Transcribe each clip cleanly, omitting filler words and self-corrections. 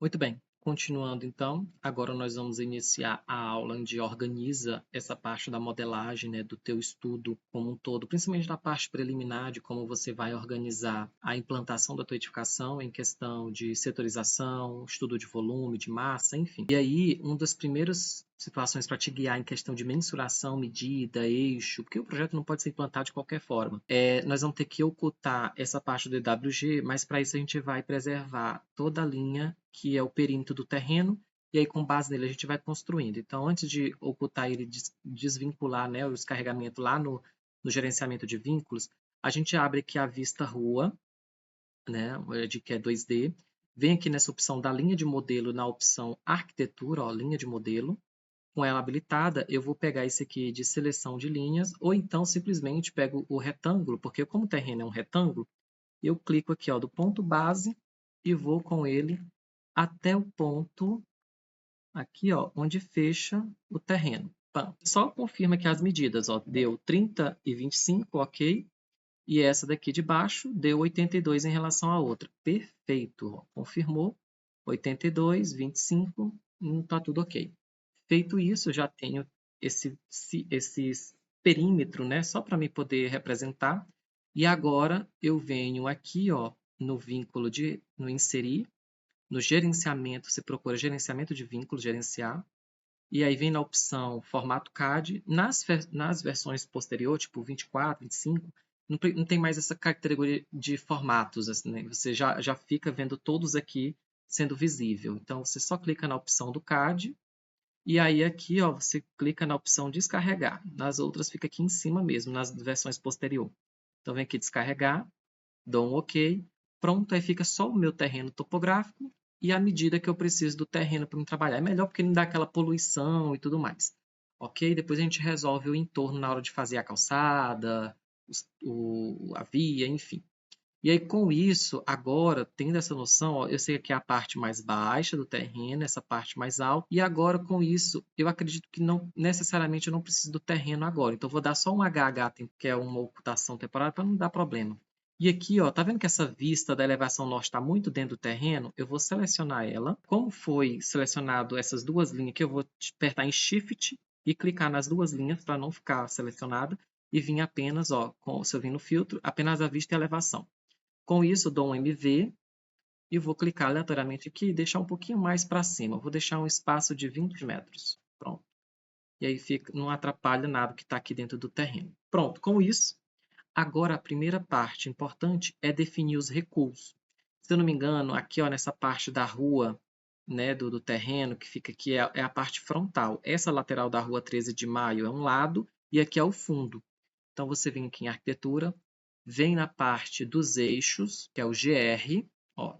Muito bem, continuando então, agora nós vamos iniciar a aula onde organiza essa parte da modelagem, né, do teu estudo como um todo, principalmente na parte preliminar de como você vai organizar a implantação da tua edificação em questão de setorização, estudo de volume, de massa, enfim. E aí, uma das primeiras situações para te guiar em questão de mensuração, medida, eixo, porque o projeto não pode ser implantado de qualquer forma. Nós vamos ter que ocultar essa parte do EWG, mas para isso a gente vai preservar toda a linha que é o perímetro do terreno, e aí com base nele a gente vai construindo. Então, antes de ocultar ele, desvincular, né, o descarregamento lá no gerenciamento de vínculos, a gente abre aqui a vista rua, né, que é 2D, vem aqui nessa opção da linha de modelo, na opção arquitetura, ó, linha de modelo, com ela habilitada, eu vou pegar esse aqui de seleção de linhas, ou então simplesmente pego o retângulo, porque como o terreno é um retângulo, eu clico aqui ó, do ponto base e vou com ele até o ponto aqui ó, onde fecha o terreno. Só confirma que as medidas ó, deu 30 e 25, ok? E essa daqui de baixo deu 82 em relação à outra. Perfeito, ó, confirmou. 82, 25, tá tudo ok. Feito isso, já tenho esse perímetro, né, só para me poder representar. E agora eu venho aqui, ó, no vínculo no inserir, no gerenciamento, você procura gerenciamento de vínculo, gerenciar, e aí vem na opção formato CAD. Nas versões posteriores, tipo 24, 25, não tem mais essa categoria de formatos, assim, né? Você já fica vendo todos aqui sendo visível. Então, você só clica na opção do CAD, e aí aqui ó, você clica na opção descarregar. Nas outras fica aqui em cima mesmo, nas versões posteriores. Então, vem aqui descarregar, dou um OK. Pronto, aí fica só o meu terreno topográfico e a medida que eu preciso do terreno para me trabalhar. É melhor porque não dá aquela poluição e tudo mais. Ok? Depois a gente resolve o entorno na hora de fazer a calçada, a via, enfim. E aí, com isso, agora, tendo essa noção, ó, eu sei que é a parte mais baixa do terreno, essa parte mais alta, e agora, com isso, eu acredito que não necessariamente eu não preciso do terreno agora. Então, eu vou dar só um HH, que é uma ocultação temporária, para não dar problema. E aqui, ó, tá vendo que essa vista da elevação norte está muito dentro do terreno? Eu vou selecionar ela. Como foi selecionado essas duas linhas aqui, eu vou apertar em Shift e clicar nas duas linhas para não ficar selecionada e vir apenas, ó, se eu vir no filtro, apenas a vista e a elevação. Com isso, dou um MV e vou clicar aleatoriamente aqui e deixar um pouquinho mais para cima. Vou deixar um espaço de 20 metros. Pronto. E aí não atrapalha nada que está aqui dentro do terreno. Pronto, com isso, agora a primeira parte importante é definir os recuos. Se eu não me engano, aqui ó, nessa parte da rua, né, do terreno, que fica aqui, é a parte frontal. Essa lateral da rua 13 de Maio é um lado e aqui é o fundo. Então, você vem aqui em arquitetura, vem na parte dos eixos, que é o GR, ó,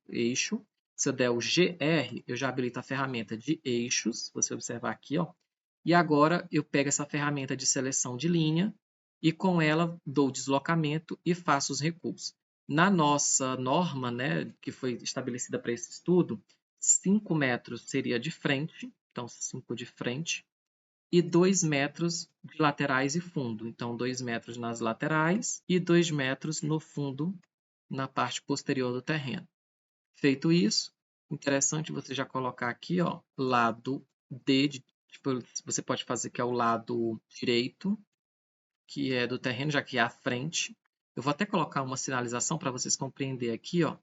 eixo. Se eu der o GR, eu já habilito a ferramenta de eixos, você observar aqui, ó. E agora eu pego essa ferramenta de seleção de linha e com ela dou deslocamento e faço os recuos. Na nossa norma, né, que foi estabelecida para esse estudo, 5 metros seria de frente, então 5 de frente, e 2 metros de laterais e fundo. Então, 2 metros nas laterais e 2 metros no fundo, na parte posterior do terreno. Feito isso, interessante você já colocar aqui, ó, lado D, você pode fazer que é o lado direito, que é do terreno, já que é a frente. Eu vou até colocar uma sinalização para vocês compreenderem aqui, ó.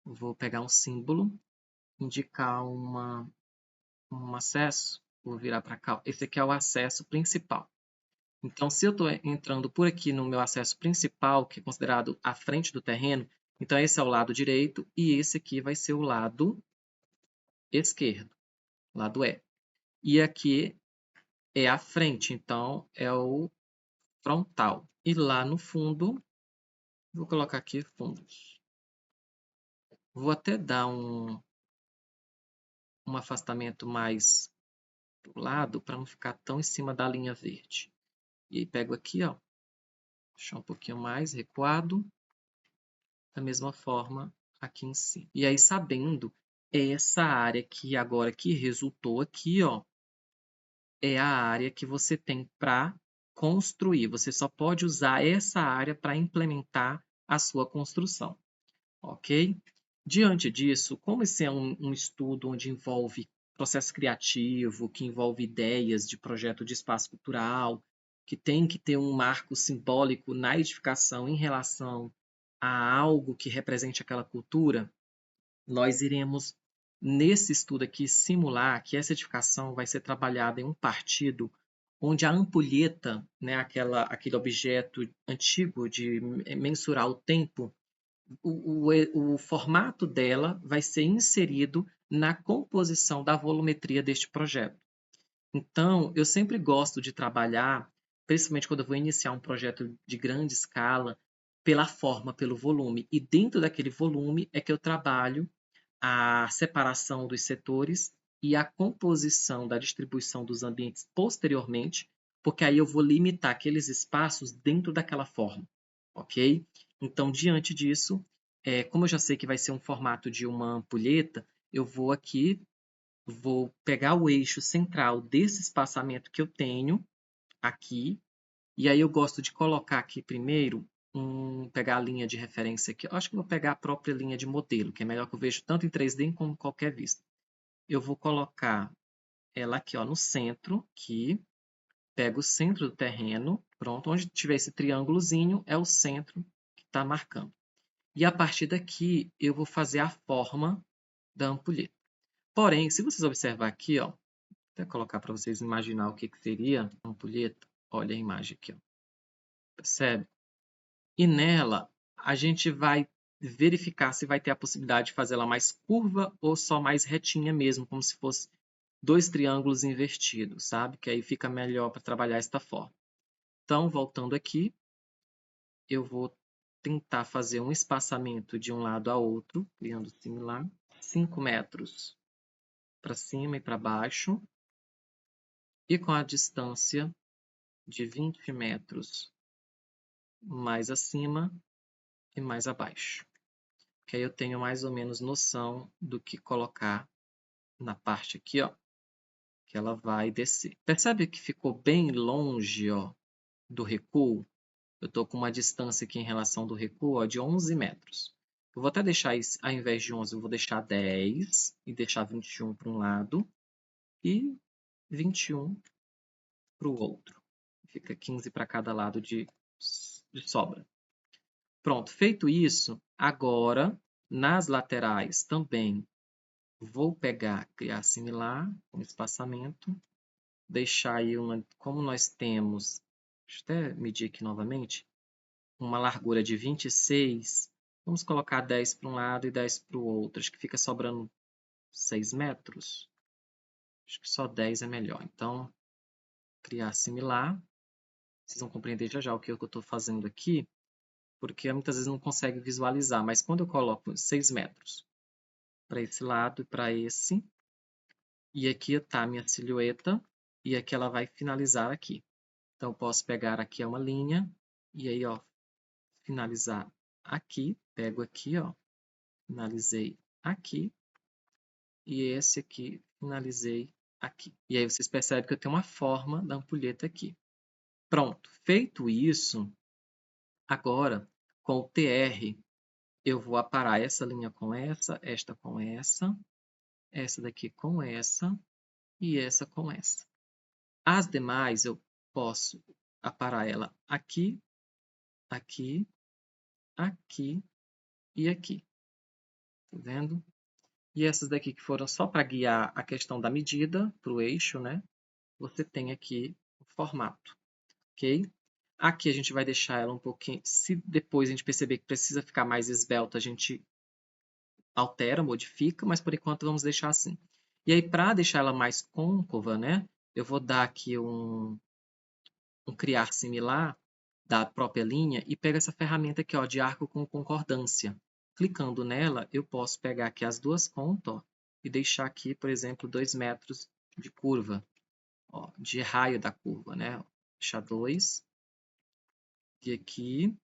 Eu vou pegar um símbolo, indicar um acesso, vou virar para cá. Esse aqui é o acesso principal. Então, se eu estou entrando por aqui no meu acesso principal, que é considerado a frente do terreno, então esse é o lado direito e esse aqui vai ser o lado esquerdo, lado E. E aqui é a frente, então é o frontal. E lá no fundo, vou colocar aqui fundos. Vou até dar um afastamento mais do lado para não ficar tão em cima da linha verde. E aí pego aqui, ó, deixar um pouquinho mais recuado. Da mesma forma aqui em cima. E aí, sabendo, essa área que agora que resultou aqui, ó, é a área que você tem para construir. Você só pode usar essa área para implementar a sua construção, ok? Diante disso, como esse é um estudo onde envolve processo criativo, que envolve ideias de projeto de espaço cultural, que tem que ter um marco simbólico na edificação em relação a algo que represente aquela cultura, nós iremos, nesse estudo aqui, simular que essa edificação vai ser trabalhada em um partido onde a ampulheta, né, aquele objeto antigo de mensurar o tempo, o formato dela vai ser inserido na composição da volumetria deste projeto. Então, eu sempre gosto de trabalhar, principalmente quando eu vou iniciar um projeto de grande escala, pela forma, pelo volume. E dentro daquele volume é que eu trabalho a separação dos setores e a composição da distribuição dos ambientes posteriormente, porque aí eu vou limitar aqueles espaços dentro daquela forma, ok? Então, diante disso, como eu já sei que vai ser um formato de uma ampulheta, eu vou aqui, vou pegar o eixo central desse espaçamento que eu tenho aqui, e aí eu gosto de colocar aqui primeiro, pegar a linha de referência aqui. Eu acho que vou pegar a própria linha de modelo, que é melhor que eu vejo tanto em 3D como em qualquer vista. Eu vou colocar ela aqui, ó, no centro, aqui. Pego o centro do terreno, pronto. Onde tiver esse triângulozinho é o centro que está marcando. E a partir daqui eu vou fazer a forma da ampulheta. Porém, se vocês observar aqui, ó, vou até colocar para vocês imaginar o que seria a ampulheta. Olha a imagem aqui, ó. Percebe? E nela, a gente vai verificar se vai ter a possibilidade de fazer ela mais curva ou só mais retinha mesmo, como se fosse dois triângulos invertidos, sabe? Que aí fica melhor para trabalhar esta forma. Então, voltando aqui, eu vou tentar fazer um espaçamento de um lado a outro, criando similar, 5 metros para cima e para baixo, e com a distância de 20 metros mais acima e mais abaixo. Que aí eu tenho mais ou menos noção do que colocar na parte aqui, ó, que ela vai descer. Percebe que ficou bem longe, ó, do recuo? Eu estou com uma distância aqui em relação do recuo, ó, de 11 metros. Eu vou até deixar isso, ao invés de 11, eu vou deixar 10 e deixar 21 para um lado e 21 para o outro. Fica 15 para cada lado de sobra. Pronto, feito isso, agora nas laterais também vou pegar, criar similar, um espaçamento, deixar aí como nós temos, deixa eu até medir aqui novamente, uma largura de 26, vamos colocar 10 para um lado e 10 para o outro, acho que fica sobrando 6 metros, acho que só 10 é melhor. Então, criar similar, vocês vão compreender já já o que eu estou fazendo aqui, porque muitas vezes não consegue visualizar, mas quando eu coloco 6 metros para esse lado e para esse, e aqui está a minha silhueta, e aqui ela vai finalizar aqui. Então, eu posso pegar aqui uma linha, e aí, ó, finalizar aqui, pego aqui, ó, finalizei aqui, e esse aqui, finalizei aqui. E aí vocês percebem que eu tenho uma forma da ampulheta aqui. Pronto, feito isso, agora, com o TR, eu vou aparar essa linha com esta com essa daqui com essa, e essa com essa. As demais eu posso aparar ela aqui, aqui, aqui e aqui. Tá vendo? E essas daqui que foram só para guiar a questão da medida para o eixo, né? Você tem aqui o formato, ok? Aqui a gente vai deixar ela um pouquinho... Se depois a gente perceber que precisa ficar mais esbelta, a gente altera, modifica, mas por enquanto vamos deixar assim. E aí, para deixar ela mais côncava, né? Eu vou dar aqui um criar similar da própria linha e pego essa ferramenta aqui, ó, de arco com concordância. Clicando nela, eu posso pegar aqui as duas pontas, ó, e deixar aqui, por exemplo, 2 metros de curva, ó, de raio da curva, né? Deixar 2. E aqui,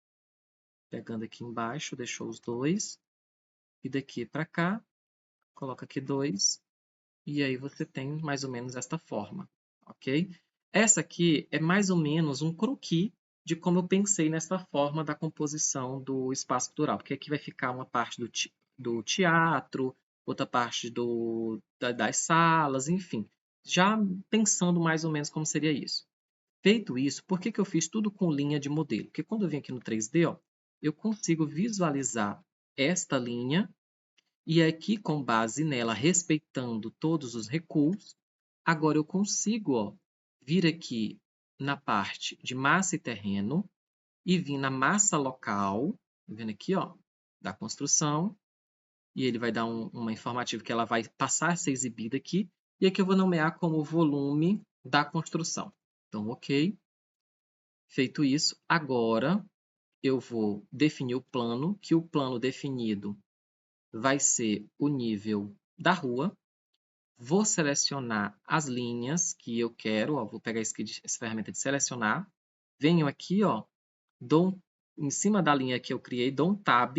pegando aqui embaixo, deixou os 2. E daqui para cá, coloca aqui 2. E aí você tem mais ou menos esta forma, ok? Essa aqui é mais ou menos um croquis de como eu pensei nessa forma da composição do espaço cultural, porque aqui vai ficar uma parte do teatro, outra parte das salas, enfim. Já pensando mais ou menos como seria isso. Feito isso, por que eu fiz tudo com linha de modelo? Porque quando eu venho aqui no 3D, ó, eu consigo visualizar esta linha e aqui, com base nela, respeitando todos os recuos, agora eu consigo, ó, vir aqui na parte de massa e terreno e vir na massa local, tá vendo aqui, ó, da construção, e ele vai dar uma informativa que ela vai passar a ser exibida aqui, e aqui eu vou nomear como volume da construção. Então, ok. Feito isso, agora eu vou definir o plano, que o plano definido vai ser o nível da rua. Vou selecionar as linhas que eu quero, ó, vou pegar essa ferramenta de selecionar. Venho aqui, ó, em cima da linha que eu criei, dou um Tab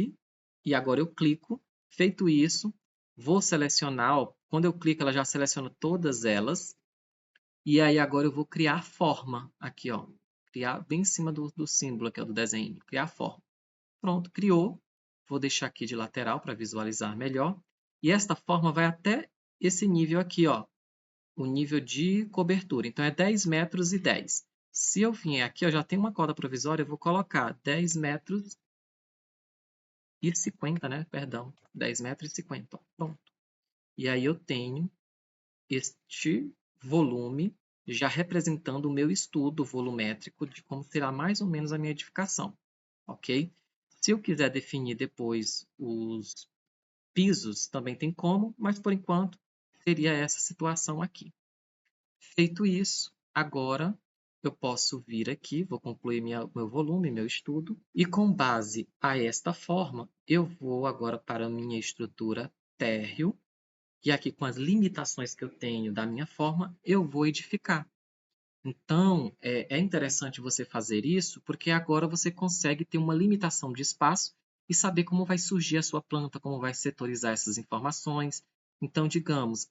e agora eu clico. Feito isso, vou selecionar, ó, quando eu clico ela já seleciona todas elas. E aí agora eu vou criar a forma aqui, ó, criar bem em cima do símbolo aqui, ó, do desenho, criar a forma. Pronto, criou. Vou deixar aqui de lateral para visualizar melhor. E esta forma vai até esse nível aqui, ó, o nível de cobertura. Então, é 10 metros e 10. Se eu vier aqui, eu já tenho uma corda provisória, eu vou colocar 10 metros e 50, né? Perdão, 10 metros e 50. Ó. Pronto. E aí eu tenho este volume já representando o meu estudo volumétrico de como será mais ou menos a minha edificação, ok? Se eu quiser definir depois os pisos, também tem como, mas por enquanto seria essa situação aqui. Feito isso, agora eu posso vir aqui, vou concluir meu volume, meu estudo, e com base a esta forma, eu vou agora para a minha estrutura térreo, e aqui com as limitações que eu tenho da minha forma, eu vou edificar. Então, é interessante você fazer isso, porque agora você consegue ter uma limitação de espaço e saber como vai surgir a sua planta, como vai setorizar essas informações. Então, digamos,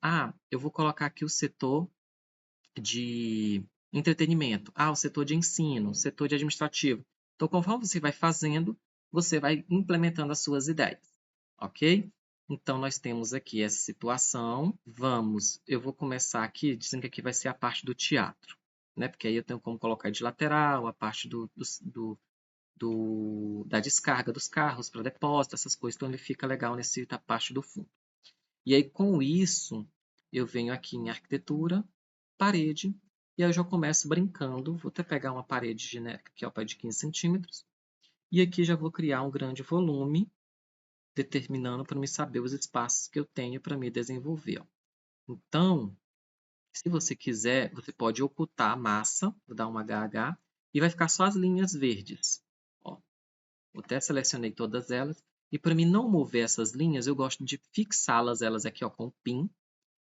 eu vou colocar aqui o setor de entretenimento, o setor de ensino, o setor de administrativo. Então, conforme você vai fazendo, você vai implementando as suas ideias, ok? Então, nós temos aqui essa situação. Eu vou começar aqui dizendo que aqui vai ser a parte do teatro, né? Porque aí eu tenho como colocar de lateral, a parte da descarga dos carros para depósito, essas coisas. Então, ele fica legal nessa parte do fundo. E aí, com isso, eu venho aqui em arquitetura, parede, e aí eu já começo brincando. Vou até pegar uma parede genérica, que é o de 15 centímetros, e aqui já vou criar um grande volume, determinando para me saber os espaços que eu tenho para me desenvolver. Ó. Então, se você quiser, você pode ocultar a massa, vou dar um HH, e vai ficar só as linhas verdes. Ó, eu até selecionei todas elas, e para mim não mover essas linhas, eu gosto de fixá-las elas aqui ó, com o PIN,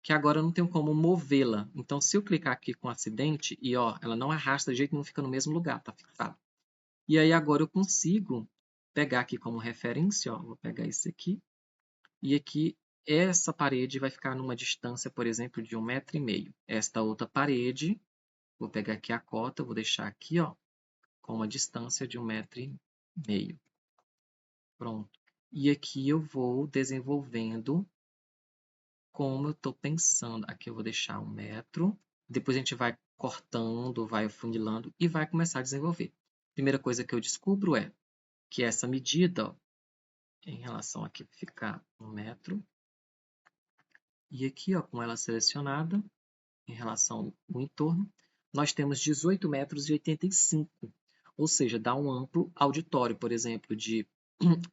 que agora eu não tenho como movê-la. Então, se eu clicar aqui com acidente, e ó, ela não arrasta de jeito nenhum, fica no mesmo lugar, tá fixado. E aí agora eu consigo pegar aqui como referência, ó, vou pegar esse aqui, e aqui essa parede vai ficar numa distância, por exemplo, de 1,5 m. Esta outra parede, vou pegar aqui a cota, vou deixar aqui, ó, com uma distância de 1,5 m. Pronto. E aqui eu vou desenvolvendo como eu estou pensando. Aqui eu vou deixar 1 metro. Depois a gente vai cortando, vai afunilando e vai começar a desenvolver. Primeira coisa que eu descubro é que essa medida, ó, em relação aqui, ficar 1 metro. E aqui, ó, com ela selecionada, em relação ao entorno, nós temos 18 metros e 85. Ou seja, dá um amplo auditório, por exemplo, de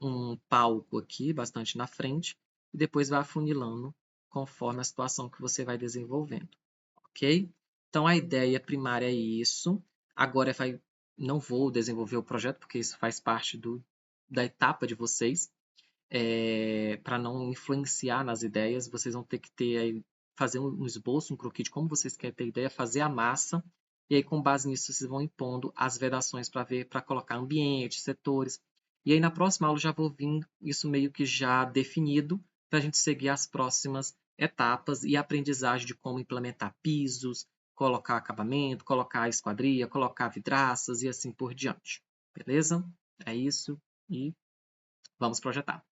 um palco aqui, bastante na frente, e depois vai afunilando conforme a situação que você vai desenvolvendo, ok? Então, a ideia primária é isso. Agora, não vou desenvolver o projeto, porque isso faz parte da etapa de vocês. Para não influenciar nas ideias, vocês vão ter que fazer um esboço, um croquis de como vocês querem ter ideia, fazer a massa, e aí, com base nisso, vocês vão impondo as vedações para colocar ambientes, setores. E aí, na próxima aula, já vou vir isso meio que já definido, para a gente seguir as próximas etapas e aprendizagem de como implementar pisos, colocar acabamento, colocar esquadria, colocar vidraças e assim por diante. Beleza? É isso e vamos projetar.